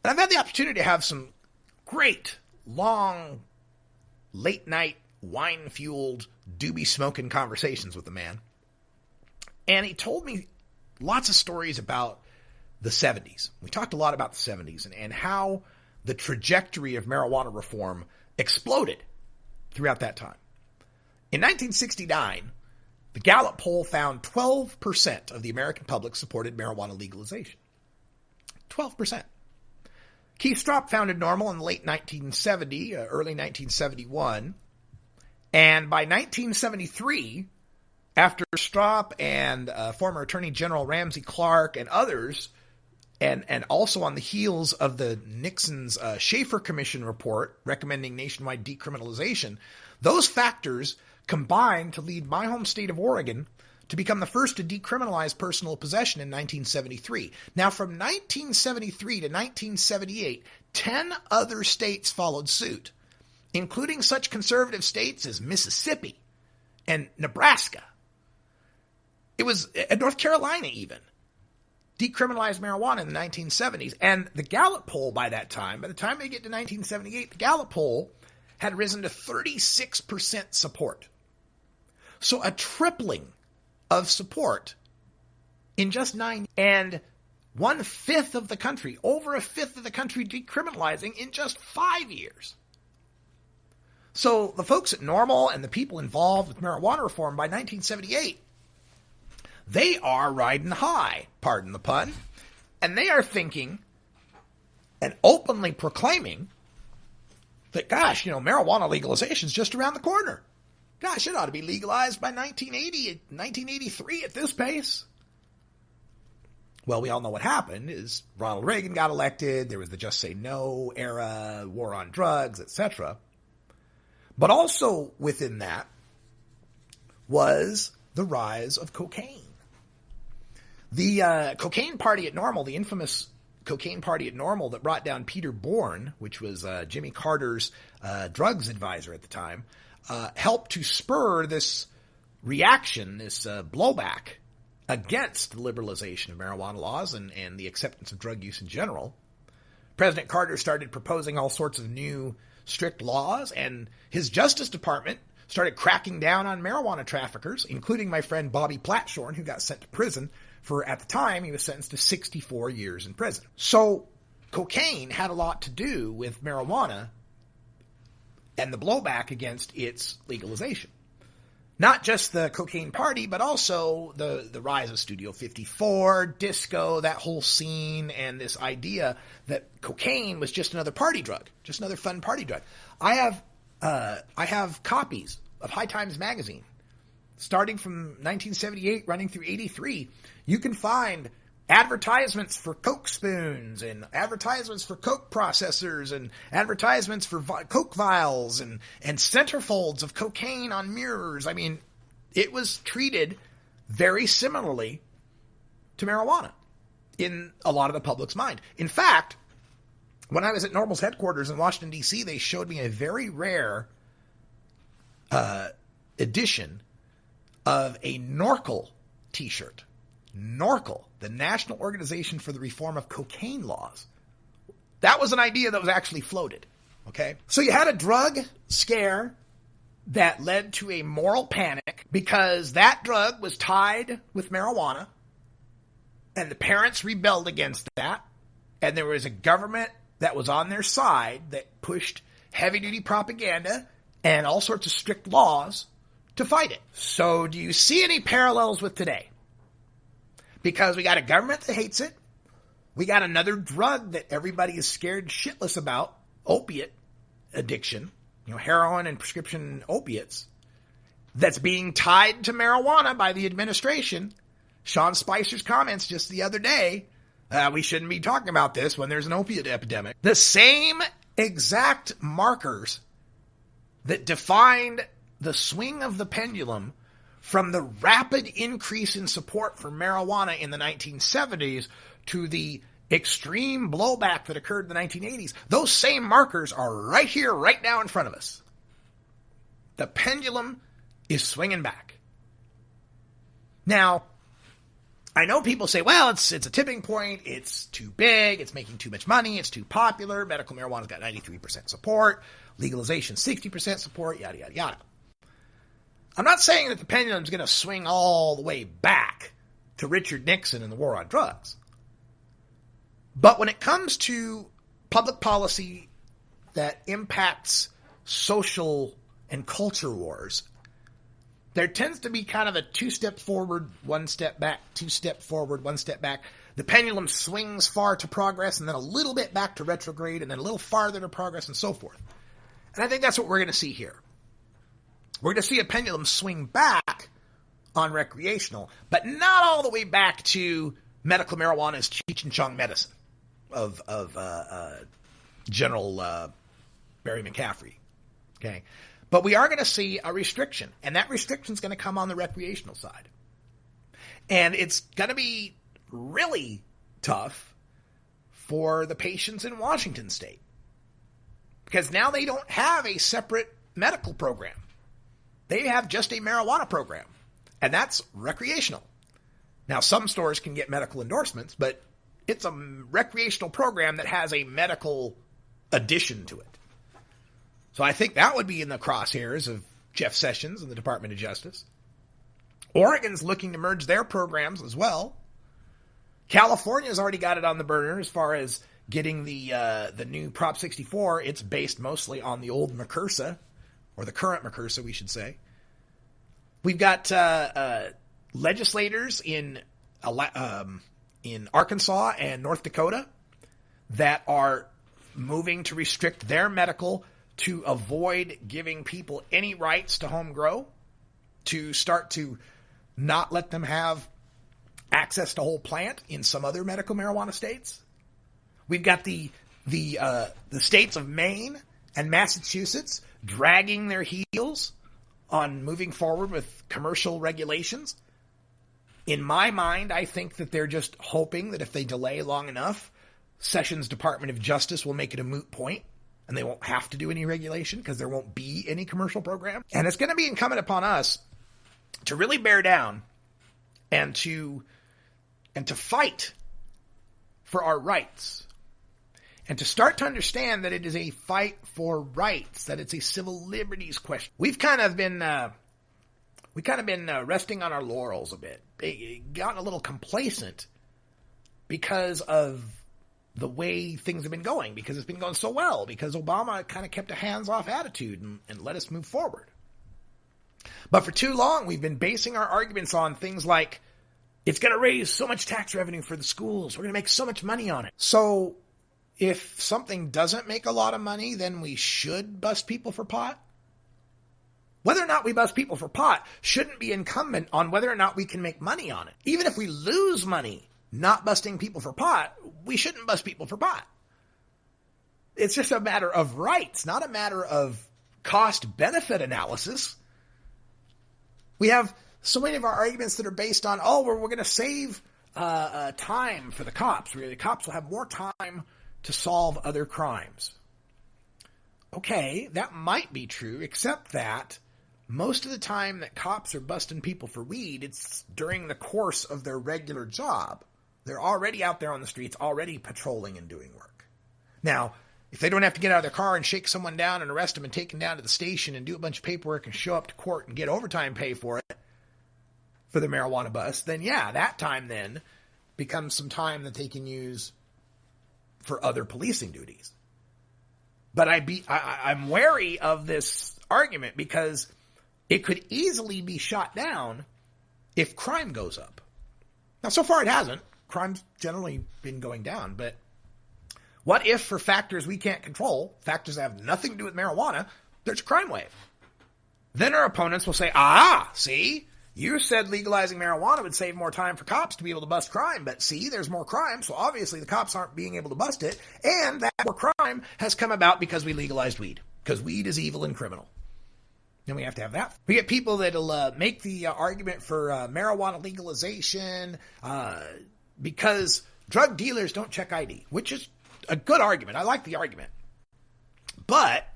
Speaker 14: And I've had the opportunity to have some great, long, late-night, wine-fueled, doobie-smoking conversations with the man. And he told me lots of stories about the 70s. We talked a lot about the 70s and how the trajectory of marijuana reform exploded throughout that time. In 1969, the Gallup poll found 12% of the American public supported marijuana legalization. 12%. Keith Straub founded NORML in the late 1970, early 1971. And by 1973, after Straub and former Attorney General Ramsey Clark and others, and also on the heels of the Nixon's Schaefer Commission report recommending nationwide decriminalization, those factors combined to lead my home state of Oregon to become the first to decriminalize personal possession in 1973. Now, from 1973 to 1978, 10 other states followed suit, including such conservative states as Mississippi and Nebraska. It was North Carolina even decriminalized marijuana in the 1970s. And the Gallup poll by that time, by the time they get to 1978, the Gallup poll had risen to 36% support. So a tripling of support in just 9 years. And 1/5 of the country, over 1/5 of the country decriminalizing in just 5 years. So the folks at NORML and the people involved with marijuana reform by 1978, they are riding high, pardon the pun, and they are thinking and openly proclaiming that, gosh, marijuana legalization is just around the corner. Gosh, it ought to be legalized by 1983 at this pace. Well, we all know what happened is Ronald Reagan got elected. There was the Just Say No era, war on drugs, etc. But also within that was the rise of cocaine. The cocaine party at NORML, the infamous cocaine party at NORML that brought down Peter Bourne, which was Jimmy Carter's drugs advisor at the time, helped to spur this reaction, this blowback against the liberalization of marijuana laws and the acceptance of drug use in general. President Carter started proposing all sorts of new strict laws, and his Justice Department started cracking down on marijuana traffickers, including my friend Bobby Platshorn, who got sent to prison for, at the time, he was sentenced to 64 years in prison. So cocaine had a lot to do with marijuana and the blowback against its legalization. Not just the cocaine party, but also the rise of Studio 54, disco, that whole scene, and this idea that cocaine was just another party drug, just another fun party drug. I have copies of High Times magazine, starting from 1978, running through 83. You can find advertisements for Coke spoons and advertisements for Coke processors and advertisements for Coke vials and centerfolds of cocaine on mirrors. I mean, it was treated very similarly to marijuana in a lot of the public's mind. In fact, when I was at NORML's headquarters in Washington, D.C., they showed me a very rare edition of a NORCL t-shirt. NORCL, the National Organization for the Reform of Cocaine Laws. That was an idea that was actually floated. Okay? So you had a drug scare that led to a moral panic because that drug was tied with marijuana, and the parents rebelled against that, and there was a government that was on their side that pushed heavy-duty propaganda and all sorts of strict laws to fight it. So do you see any parallels with today? Because we got a government that hates it. We got another drug that everybody is scared shitless about, opiate addiction, heroin and prescription opiates, that's being tied to marijuana by the administration. Sean Spicer's comments just the other day, we shouldn't be talking about this when there's an opiate epidemic. The same exact markers that defined the swing of the pendulum from the rapid increase in support for marijuana in the 1970s to the extreme blowback that occurred in the 1980s, those same markers are right here, right now in front of us. The pendulum is swinging back. Now, I know people say, well, it's a tipping point, it's too big, it's making too much money, it's too popular, medical marijuana's got 93% support, legalization 60% support, yada, yada, yada. I'm not saying that the pendulum's going to swing all the way back to Richard Nixon and the war on drugs. But when it comes to public policy that impacts social and culture wars, there tends to be kind of a two-step forward, one step back, two-step forward, one step back. The pendulum swings far to progress and then a little bit back to retrograde and then a little farther to progress and so forth. And I think that's what we're going to see here. We're going to see a pendulum swing back on recreational, but not all the way back to medical marijuana as Cheech and Chong medicine of General Barry McCaffrey. Okay, but we are going to see a restriction, and that restriction is going to come on the recreational side, and it's going to be really tough for the patients in Washington State because now they don't have a separate medical program. They have just a marijuana program, and that's recreational. Now, some stores can get medical endorsements, but it's a recreational program that has a medical addition to it. So I think that would be in the crosshairs of Jeff Sessions and the Department of Justice. Oregon's looking to merge their programs as well. California's already got it on the burner as far as getting the new Prop 64. It's based mostly on the old McCursa or the current McCursa, we should say. We've got legislators in Arkansas and North Dakota that are moving to restrict their medical to avoid giving people any rights to home grow, to start to not let them have access to whole plant in some other medical marijuana states. We've got the states of Maine and Massachusetts dragging their heels on moving forward with commercial regulations. In my mind, I think that they're just hoping that if they delay long enough, Sessions Department of Justice will make it a moot point and they won't have to do any regulation because there won't be any commercial program. And it's going to be incumbent upon us to really bear down and to fight for our rights, and to start to understand that it is a fight for rights, that it's a civil liberties question. We've kind of been resting on our laurels a bit, gotten a little complacent because of the way things have been going, because it's been going so well, because Obama kind of kept a hands-off attitude and let us move forward. But for too long, we've been basing our arguments on things like, it's going to raise so much tax revenue for the schools, we're going to make so much money on it. So if something doesn't make a lot of money, then we should bust people for pot? Whether or not we bust people for pot shouldn't be incumbent on whether or not we can make money on it. Even if we lose money not busting people for pot, we shouldn't bust people for pot. It's just a matter of rights, not a matter of cost-benefit analysis. We have so many of our arguments that are based on, we're going to save time for the cops. The cops will have more time to solve other crimes. Okay, that might be true, except that most of the time that cops are busting people for weed, it's during the course of their regular job. They're already out there on the streets, already patrolling and doing work. Now, if they don't have to get out of their car and shake someone down and arrest them and take them down to the station and do a bunch of paperwork and show up to court and get overtime pay for it, for the marijuana bust, then yeah, that time then becomes some time that they can use for other policing duties. But I'm wary of this argument because it could easily be shot down if crime goes up. Now, so far it hasn't. Crime's generally been going down, but what if for factors we can't control, factors that have nothing to do with marijuana, there's a crime wave? Then our opponents will say, see, you said legalizing marijuana would save more time for cops to be able to bust crime, but see, there's more crime, so obviously the cops aren't being able to bust it, and that more crime has come about because we legalized weed, because weed is evil and criminal. Then we have to have that. We get people that'll make the argument for marijuana legalization because drug dealers don't check ID, which is a good argument. I like the argument. But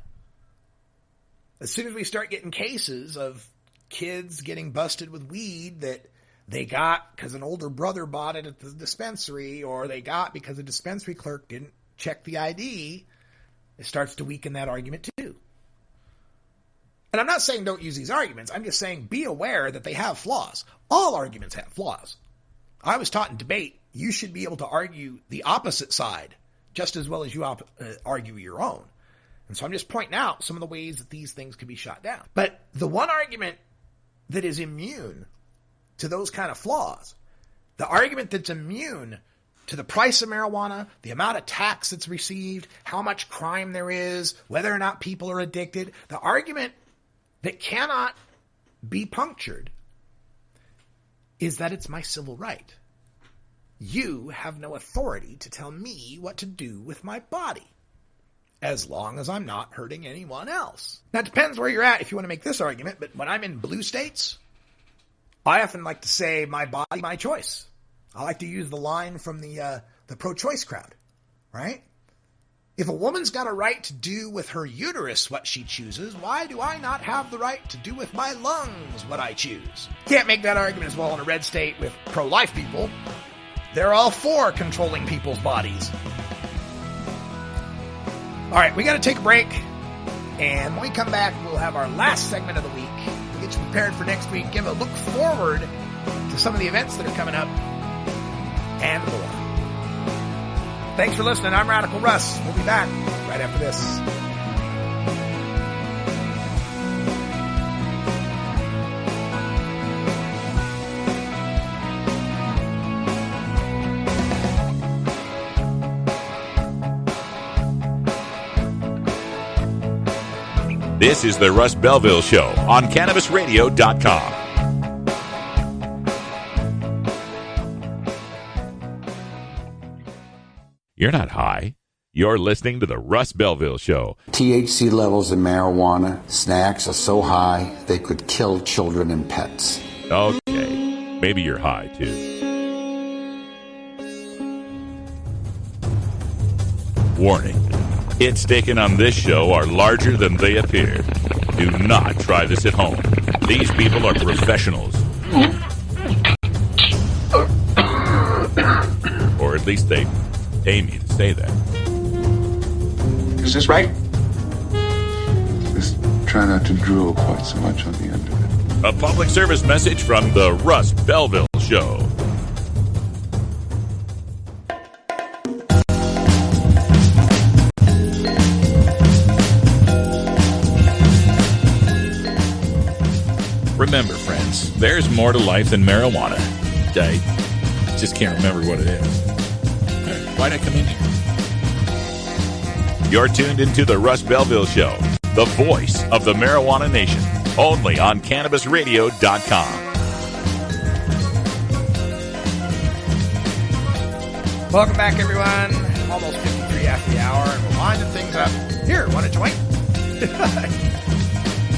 Speaker 14: as soon as we start getting cases of kids getting busted with weed that they got because an older brother bought it at the dispensary, or they got because the dispensary clerk didn't check the ID, it starts to weaken that argument too. And I'm not saying don't use these arguments. I'm just saying be aware that they have flaws. All arguments have flaws. I was taught in debate, you should be able to argue the opposite side just as well as you argue your own. And so I'm just pointing out some of the ways that these things can be shot down. But the one argument that is immune to those kind of flaws, the argument that's immune to the price of marijuana, the amount of tax that's received, how much crime there is, whether or not people are addicted, the argument that cannot be punctured is that it's my civil right. You have no authority to tell me what to do with my body, as long as I'm not hurting anyone else. Now, it depends where you're at if you want to make this argument, but when I'm in blue states, I often like to say, my body, my choice. I like to use the line from the pro-choice crowd, right? If a woman's got a right to do with her uterus what she chooses, why do I not have the right to do with my lungs what I choose? Can't make that argument as well in a red state with pro-life people. They're all for controlling people's bodies. All right, we got to take a break. And when we come back, we'll have our last segment of the week. We'll get you prepared for next week. Give a look forward to some of the events that are coming up and more. Thanks for listening. I'm Radical Russ. We'll be back right after this.
Speaker 6: This is the Russ Belville Show on cannabisradio.com. You're not high. You're listening to the Russ Belville Show.
Speaker 3: THC levels in marijuana snacks are so high they could kill children and pets.
Speaker 6: Okay, maybe you're high too. Warning. Hits taken on this show are larger than they appear. Do not try this at home. These people are professionals. Or at least they pay me to say that.
Speaker 22: Is this right? Just try not to drool quite so much on the end of it.
Speaker 6: A public service message from the Russ Belville Show. Remember, friends, there's more to life than marijuana. I just can't remember what it is. Why'd I come in here? You're tuned into the Russ Belville Show, the voice of the marijuana nation, only on cannabisradio.com.
Speaker 14: Welcome back, everyone. Almost 53 after the hour, and we're winding things up. Here, want a joint?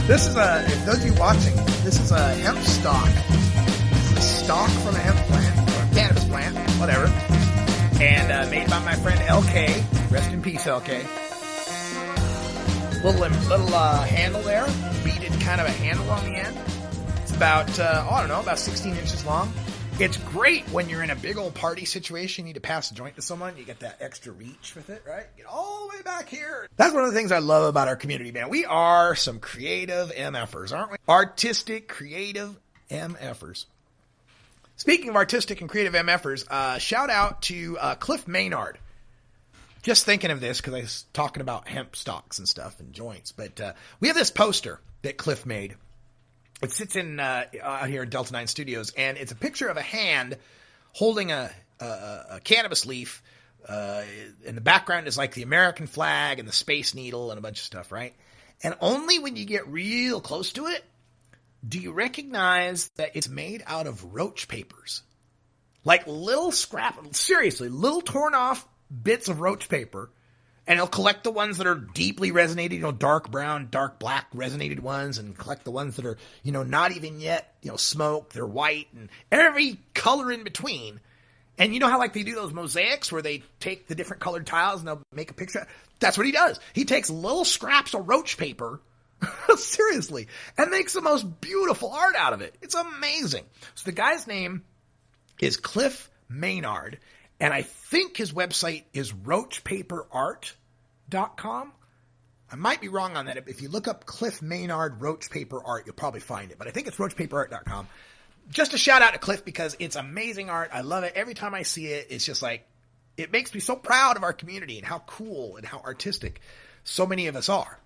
Speaker 14: This is if those of you watching, this is a hemp stalk. This is a stalk from a hemp plant, or a cannabis plant, whatever. And made by my friend LK. Rest in peace, LK. Little handle there. Beaded kind of a handle on the end. It's about, about 16 inches long. It's great when you're in a big old party situation. You need to pass a joint to someone. You get that extra reach with it, right? Get all the way back here. That's one of the things I love about our community, man. We are some creative MFers, aren't we? Artistic, creative MFers. Speaking of artistic and creative MFers, shout out to Cliff Maynard. Just thinking of this because I was talking about hemp stalks and stuff and joints. But we have this poster that Cliff made. It sits in out here in Delta 9 Studios, and it's a picture of a hand holding a cannabis leaf. In the background is like the American flag and the Space Needle and a bunch of stuff, right? And only when you get real close to it do you recognize that it's made out of roach papers. Like little little torn off bits of roach paper. And he'll collect the ones that are deeply resonated, dark brown, dark black resonated ones, and collect the ones that are, not even yet, smoked, they're white, and every color in between. And you know how they do those mosaics where they take the different colored tiles and they'll make a picture? That's what he does. He takes little scraps of roach paper, seriously, and makes the most beautiful art out of it. It's amazing. So the guy's name is Cliff Maynard. And I think his website is roachpaperart.com. I might be wrong on that. If you look up Cliff Maynard Roach Paper Art, you'll probably find it. But I think it's roachpaperart.com. Just a shout out to Cliff because it's amazing art. I love it. Every time I see it, it's just it makes me so proud of our community and how cool and how artistic so many of us are.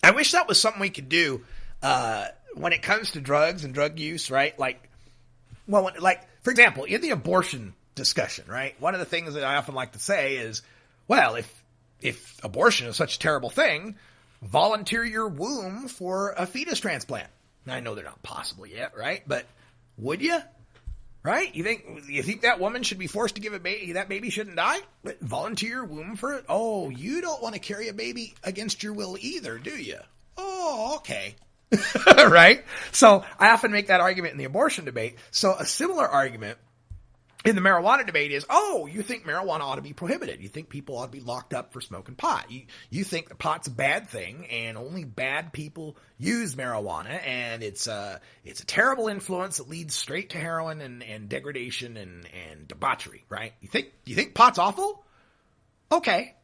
Speaker 14: I wish that was something we could do when it comes to drugs and drug use, right? For example, in the abortion discussion, right? One of the things that I often like to say is, well, if abortion is such a terrible thing, volunteer your womb for a fetus transplant. Now, I know they're not possible yet, right? But would you? Right? You think that woman should be forced to give a baby, that baby shouldn't die? But volunteer your womb for it? Oh, you don't want to carry a baby against your will either, do you? Oh, okay. Right? So I often make that argument in the abortion debate. So a similar argument in the marijuana debate is, you think marijuana ought to be prohibited. You think people ought to be locked up for smoking pot. You think that pot's a bad thing and only bad people use marijuana, and it's a terrible influence that leads straight to heroin and degradation and debauchery, right? You think pot's awful? Okay.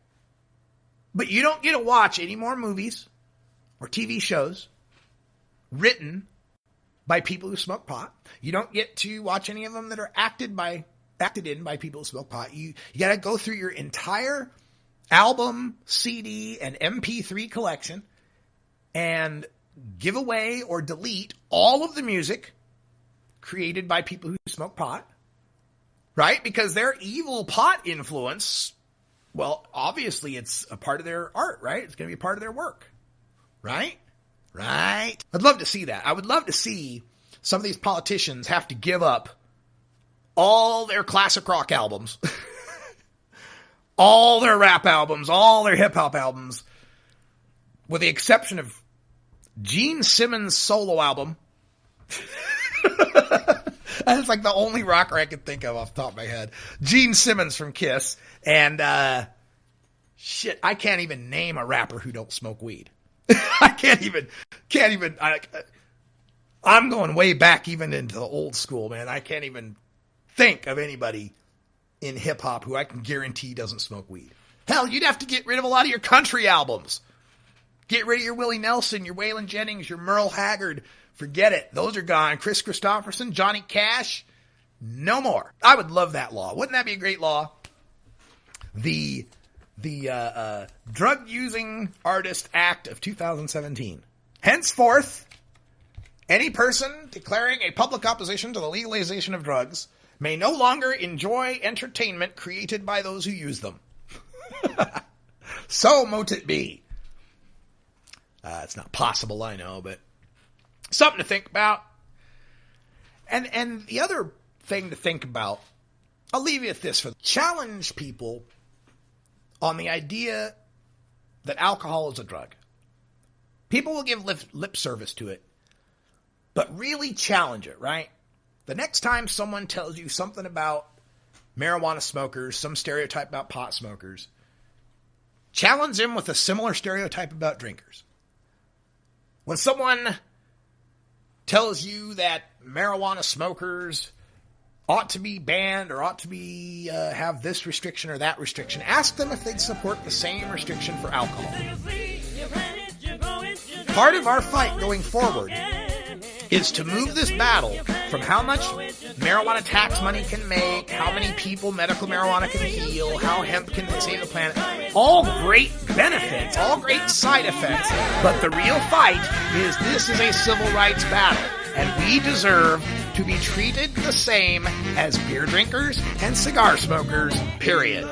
Speaker 14: But you don't get to watch any more movies or TV shows written by people who smoke pot. You don't get to watch any of them that are acted in by people who smoke pot. You got to go through your entire album, CD, and MP3 collection and give away or delete all of the music created by people who smoke pot, right? Because their evil pot influence, well, obviously it's a part of their art, right? It's going to be a part of their work. Right? Right? I'd love to see that. I would love to see some of these politicians have to give up all their classic rock albums, all their rap albums, all their hip-hop albums, with the exception of Gene Simmons' solo album. That's like the only rocker I could think of off the top of my head. Gene Simmons from Kiss. And, shit, I can't even name a rapper who don't smoke weed. I can't even, I'm going way back even into the old school, man. I can't even think of anybody in hip hop who I can guarantee doesn't smoke weed. Hell, you'd have to get rid of a lot of your country albums. Get rid of your Willie Nelson, your Waylon Jennings, your Merle Haggard. Forget it. Those are gone. Chris Christopherson, Johnny Cash, no more. I would love that law. Wouldn't that be a great law? The Drug-Using Artist Act of 2017. Henceforth, any person declaring a public opposition to the legalization of drugs may no longer enjoy entertainment created by those who use them. So mote it be. It's not possible, I know, but something to think about. And the other thing to think about, I'll leave you with this. Challenge people on the idea that alcohol is a drug. People will give lip service to it, but really challenge it, right? The next time someone tells you something about marijuana smokers, some stereotype about pot smokers, challenge them with a similar stereotype about drinkers. When someone tells you that marijuana smokers ought to be banned or ought to be have this restriction or that restriction, ask them if they'd support the same restriction for alcohol. Part of our fight going forward is to move this battle from how much marijuana tax money can make, how many people medical marijuana can heal, how hemp can save the planet. All great benefits, all great side effects, but the real fight is this is a civil rights battle, and we deserve to be treated the same as beer drinkers and cigar smokers, period.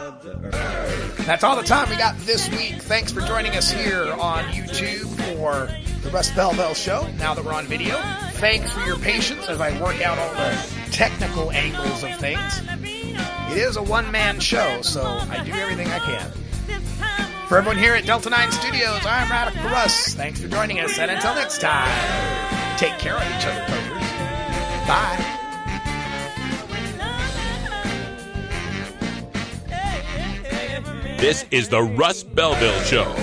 Speaker 14: That's all the time we got this week. Thanks for joining us here on YouTube for the Russ Belville Show, now that we're on video. Thanks for your patience as I work out all the technical angles of things. It is a one-man show, so I do everything I can. For everyone here at Delta 9 Studios, I'm Radical Russ. Thanks for joining us, and until next time, take care of each other, Tokers. Bye.
Speaker 6: This is the Russ Belville Show.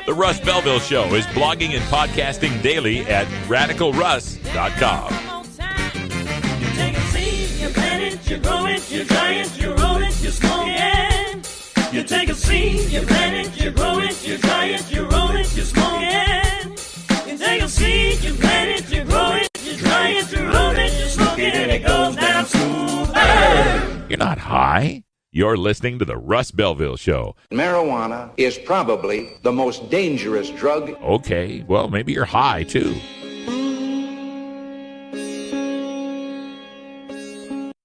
Speaker 6: The Russ Belville Show is blogging and podcasting daily at radicalruss.com.
Speaker 4: You take a seed, you plant it, you grow it, you dry it, you roll it, you smoke it. You take a seed, you plant it, you grow it, you dry it, you roll it, you smoke it. You take a seed, you plant it, you grow it, you dry it, you roll it, you smoke it, and it goes down smooth.
Speaker 6: You're not high. You're listening to the Russ Belville Show.
Speaker 9: Marijuana is probably the most dangerous drug.
Speaker 6: Okay, well, maybe you're high, too.